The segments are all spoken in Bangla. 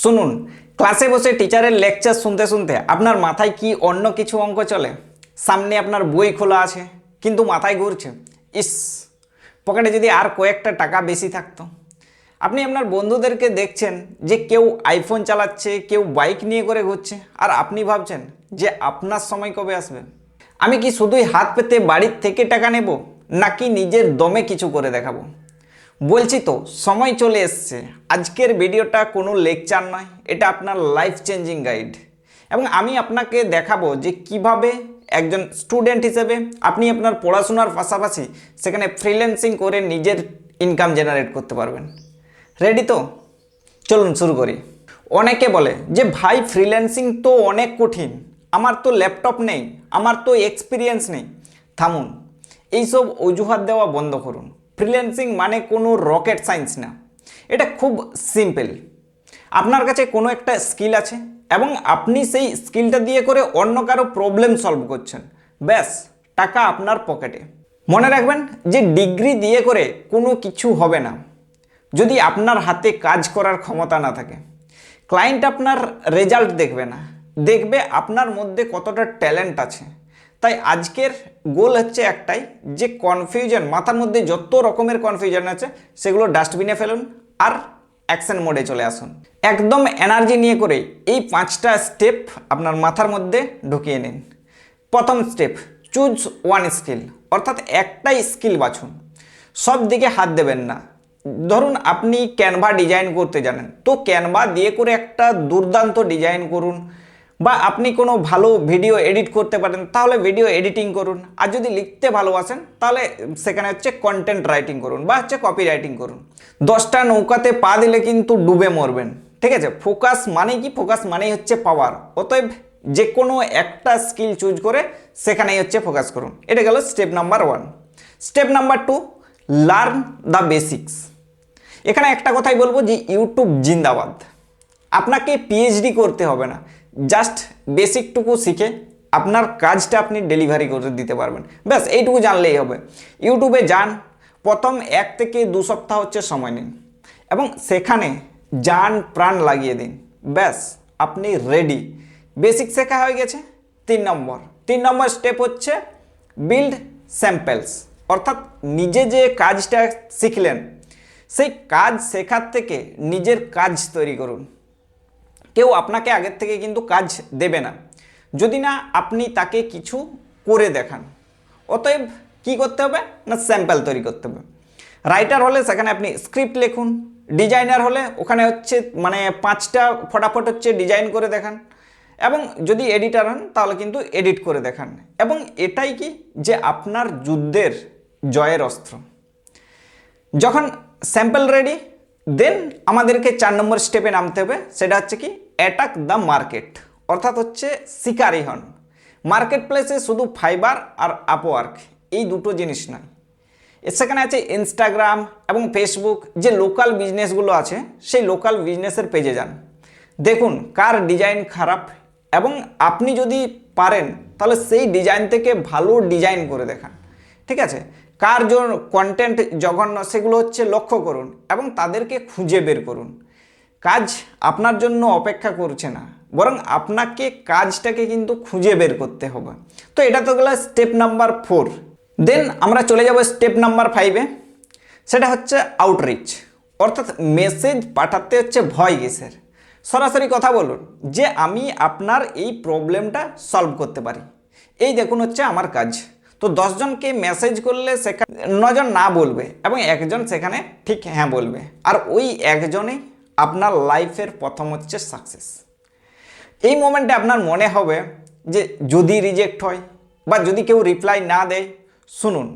শুনুন, ক্লাসে বসে টিচারের লেকচার শুনতে শুনতে আপনার মাথায় কি অন্য কিছু অঙ্ক চলে? সামনে আপনার বই খোলা আছে কিন্তু মাথায় ঘুরছে, ইস, পকেটে যদি আর কয়েকটা টাকা বেশি থাকতো। আপনি আপনার বন্ধুদেরকে দেখছেন যে কেউ আইফোন চালাচ্ছে, কেউ বাইক নিয়ে করে ঘুরছে, আর আপনি ভাবছেন যে আপনার সময় কবে আসবে। আমি কি শুধুই হাত পেতে বাড়ির থেকে টাকা নেব, নাকি নিজের দমে কিছু করে দেখাবো? বলছি তো, সময় চলে এসছে। আজকের ভিডিওটা কোনো লেকচার নয়, এটা আপনার লাইফ চেঞ্জিং গাইড। এবং আমি আপনাকে দেখাবো যে কিভাবে একজন স্টুডেন্ট হিসেবে আপনি আপনার পড়াশোনার পাশাপাশি সেখানে ফ্রিল্যান্সিং করে নিজের ইনকাম জেনারেট করতে পারবেন। রেডি তো? চলুন শুরু করি। অনেকে বলে যে ভাই, ফ্রিল্যান্সিং তো অনেক কঠিন, আমার তো ল্যাপটপ নেই, আমার তো এক্সপিরিয়েন্স নেই। থামুন, এইসব অজুহাত দেওয়া বন্ধ করুন। ফ্রিল্যান্সিং মানে কোনো রকেট সায়েন্স না, এটা খুব সিম্পল। আপনার কাছে কোনো একটা স্কিল আছে এবং আপনি সেই স্কিলটা দিয়ে করে অন্য কারো প্রবলেম সলভ করছেন, ব্যাস, টাকা আপনার পকেটে। মনে রাখবেন যে ডিগ্রি দিয়ে করে কোনো কিছু হবে না যদি আপনার হাতে কাজ করার ক্ষমতা না থাকে। ক্লায়েন্ট আপনার রেজাল্ট দেখবে না, দেখবে আপনার মধ্যে কতটা ট্যালেন্ট আছে। তাই আজকের গোল হচ্ছে একটাই, যে কনফিউশন, মাথার মধ্যে যত রকমের কনফিউশন আছে সেগুলো ডাস্টবিনে ফেলুন আর অ্যাকশন মোডে চলে আসুন। একদম এনার্জি নিয়ে করে এই 5টা স্টেপ আপনার মাথার মধ্যে ঢুকিয়ে নিন। প্রথম স্টেপ, চুজ ওয়ান স্কিল, অর্থাৎ একটাই স্কিল বাছুন। সব দিকে হাত দেবেন না। ধরুন আপনি ক্যানভা ডিজাইন করতে জানেন, তো ক্যানভা দিয়ে করে একটা দুর্দান্ত ডিজাইন করুন। বা আপনি কোনো ভালো ভিডিও এডিট করতে পারেন, তাহলে ভিডিও এডিটিং করুন। আর যদি লিখতে ভালোবাসেন তাহলে সেখানে হচ্ছে কন্টেন্ট রাইটিং করুন বা হচ্ছে কপি রাইটিং করুন। 10টা নৌকাতে পা দিলে কিন্তু ডুবে মরবেন, ঠিক আছে? ফোকাস মানে কি? ফোকাস মানেই হচ্ছে পাওয়ার। অতএব যে কোনো একটা স্কিল চুজ করে সেখানেই হচ্ছে ফোকাস করুন। এটা গেল step number 1। Step number 2, learn the basics. এখানে একটা কথাই বলবো যে ইউটিউব জিন্দাবাদ। আপনাকে পিএইচডি করতে হবে না, জাস্ট বেসিকটুকু শিখে আপনার কাজটা আপনি ডেলিভারি করে দিতে পারবেন, ব্যাস এইটুকু জানলেই হবে। ইউটিউবে যান, প্রথম 1 থেকে 2 সপ্তাহ হচ্ছে সময় নিন এবং সেখানে জান প্রাণ লাগিয়ে দিন, ব্যাস আপনি রেডি। বেসিক শেখা হয়ে গেছে। 3 নম্বর স্টেপ হচ্ছে বিল্ড স্যাম্পলস, অর্থাৎ নিজে যে কাজটা শিখলেন সেই কাজ শেখার থেকে নিজের কাজ তৈরি করুন। কেউ আপনাকে আগের থেকে কিন্তু কাজ দেবে না যদি না আপনি তাকে কিছু করে দেখান। অতএব কি করতে হবে না, স্যাম্পল তৈরি করতে হবে। রাইটার হলে সেখানে আপনি স্ক্রিপ্ট লিখুন, ডিজাইনার হলে ওখানে হচ্ছে 5টা ফটাফট হচ্ছে ডিজাইন করে দেখান, এবং যদি এডিটার হন তাহলে কিন্তু এডিট করে দেখান। এবং এটাই কি যে আপনার যুদ্ধের জয়ের অস্ত্র। যখন স্যাম্পল রেডি, দেন আমাদেরকে 4 নম্বর স্টেপে নামতে হবে। সেটা হচ্ছে কি, অ্যাটাক দ্য মার্কেট, অর্থাৎ হচ্ছে শিকারি হন। মার্কেট প্লেসে শুধু ফাইবার আর আপওয়ার্ক এই দুটো জিনিস নয়, সেখানে আছে ইনস্টাগ্রাম এবং ফেসবুক। যে লোকাল বিজনেসগুলো আছে সেই লোকাল বিজনেসের পেজে যান, দেখুন কার ডিজাইন খারাপ, এবং আপনি যদি পারেন তাহলে সেই ডিজাইন থেকে ভালো ডিজাইন করে দেখান, ঠিক আছে? কার জন্য কন্টেন্ট জঘন্য সেগুলো হচ্ছে লক্ষ্য করুন এবং তাদেরকে খুঁজে বের করুন। কাজ আপনার জন্য অপেক্ষা করছে না, বরং আপনাকে কাজটাকে কিন্তু খুঁজে বের করতে হবে। তো এটা তো গেল স্টেপ নাম্বার 4। দেন আমরা চলে যাব স্টেপ নাম্বার 5-এ। সেটা হচ্ছে আউটরিচ, অর্থাৎ মেসেজ পাঠাতে হচ্ছে ভয় কিসের? সরাসরি কথা বলুন যে আমি আপনার এই প্রবলেমটা সলভ করতে পারি, এই দেখুন হচ্ছে আমার কাজ। তো 10 জনকে মেসেজ করলে সেখানে 9 জন না বলবে এবং 1 জন সেখানে ঠিক হ্যাঁ বলবে, আর ওই 1 জনই আপনার লাইফের প্রথম হচ্ছে সাকসেস। এই মোমেন্টে আপনার মনে হবে যে যদি রিজেক্ট হয় বা যদি কেউ রিপ্লাই না দেয়, শুনুন,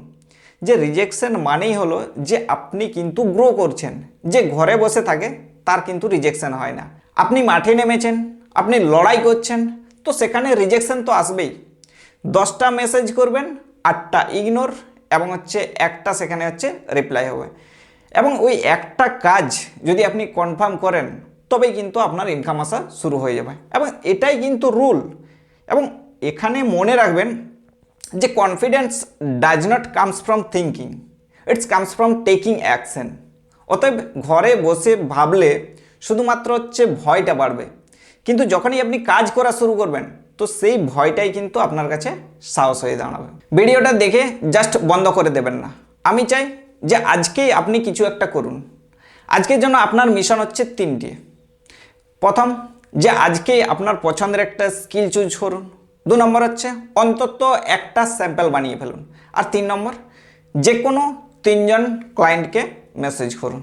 যে রিজেকশন মানেই হলো যে আপনি কিন্তু গ্রো করছেন। যে ঘরে বসে থাকে তার কিন্তু রিজেকশন হয় না। আপনি মাঠে নেমেছেন, আপনি লড়াই করছেন, তো সেখানে রিজেকশন তো আসবেই। 10টা মেসেজ করবেন, 8টা ইগনোর এবং হচ্ছে একটা সেখানে হচ্ছে রিপ্লাই হবে। এবং ওই একটা কাজ যদি আপনি কনফার্ম করেন তবেই কিন্তু আপনার ইনকাম আসা শুরু হয়ে যাবে, এবং এটাই কিন্তু রুল। এবং এখানে মনে রাখবেন যে confidence does not comes from thinking, it's comes from taking action. অতএব ঘরে বসে ভাবলে শুধুমাত্র হচ্ছে ভয়টা বাড়বে। কিন্তু যখনই আপনি কাজ করা শুরু করবেন তো সেই ভয়টাই কিন্তু আপনার কাছে সাহস হয়ে দাঁড়াবে। ভিডিওটা দেখে জাস্ট বন্ধ করে দেবেন না। আমি চাই যে আজকেই আপনি কিছু একটা করুন। আজকের জন্য আপনার মিশন হচ্ছে 3টি। প্রথম, যে আজকেই আপনার পছন্দের একটা স্কিল চুজ করুন। 2 নম্বর হচ্ছে অন্তত একটা স্যাম্পল বানিয়ে ফেলুন। আর 3 নম্বর, যে কোনো 3জন ক্লায়েন্টকে মেসেজ করুন।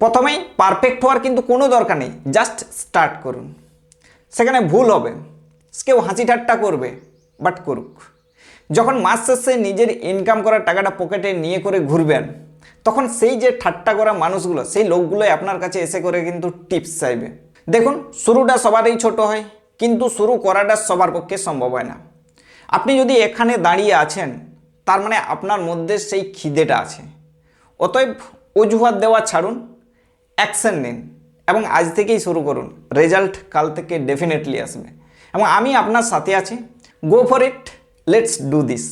প্রথমেই পারফেক্ট হওয়ার কিন্তু কোনো দরকার নেই, জাস্ট স্টার্ট করুন। সেখানে ভুল হবে, কেউ হাসি ঠাট্টা করবে, বাট করুক। যখন মাস শেষে নিজের ইনকাম করার টাকাটা পকেটে নিয়ে করে ঘুরবেন, তখন সেই যে ঠাট্টা করা মানুষগুলো, সেই লোকগুলোই আপনার কাছে এসে করে কিন্তু টিপস চাইবে। দেখুন, শুরুটা সবারই ছোট হয়, কিন্তু শুরু করাটা সবার পক্ষে সম্ভব হয় না। আপনি যদি এখানে দাঁড়িয়ে আছেন, তার মানে আপনার মধ্যে সেই খিদেটা আছে। অতএব অজুহাত দেওয়া ছাড়ুন, অ্যাকশন নিন এবং আজ থেকেই শুরু করুন। রেজাল্ট কাল থেকে ডেফিনেটলি আসবে এবং আমি আপনার সাথে আছি। Go for it, let's do this.